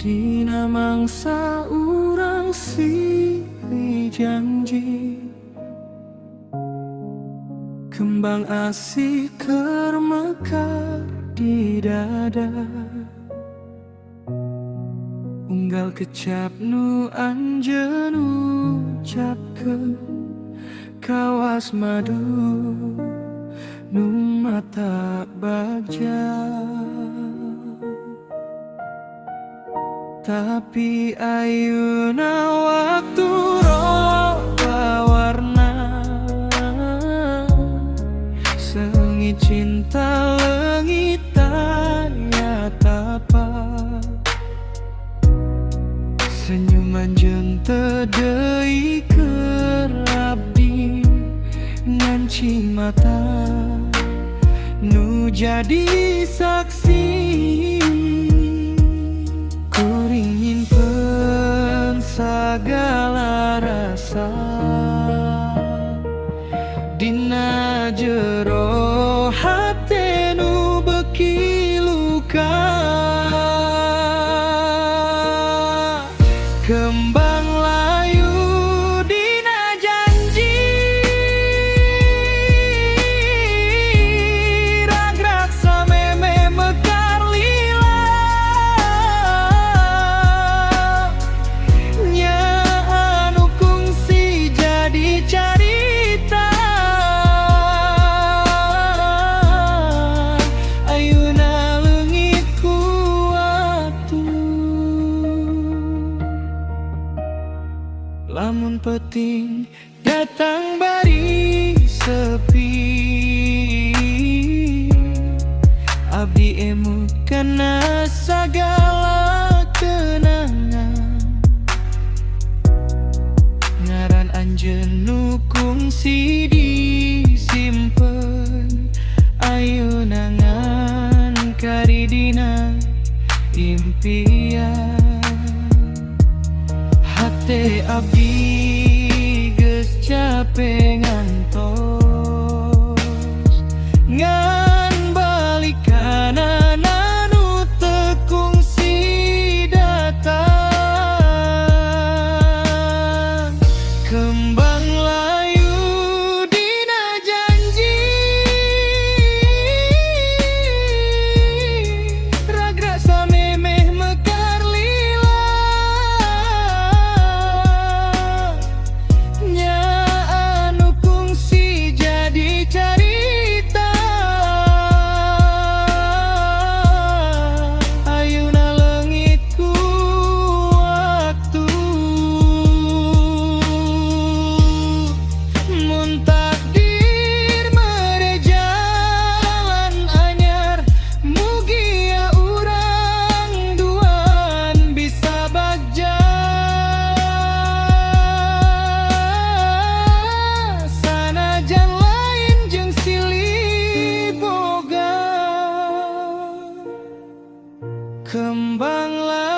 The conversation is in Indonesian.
Dina mangsa urang silih janji, kembang asih keur mekar di dada. Unggal kecap nu anjeun ucapkeun kawas madu nu mata bagja. Tapi ayeuna waktu roba warna, sengit cinta leungitan tapa. Senyuman jeung teu deui keur abdi ngancing mata nu jadi saksi. Kuring nyimpen sagala rasa dina jero hate nu beuki luka. Kembang layu dina janji, ragrak sameme mekar lila. Nya anu kungsi jadi carita, ayeuna leungit ku waktu. Lamun penting datang bari sepi, abdi emu kana sagala kenangan. Ngaran anjeun nu kungsi disimpen, ayeuna ngan kari dina impian. Hate abdi geus cape ngantos, ngan balikanana nu teu kungsi datang. Kembang layu dina janji, ragra samemeh mekar lila. Nya anu kungsi jadi carita, ayeuna leungit ku waktu. Mun takdir mere jalan anyar, mugia urang duaan bisa bagja. Sanajan lain jeung silih boga. Kembang layu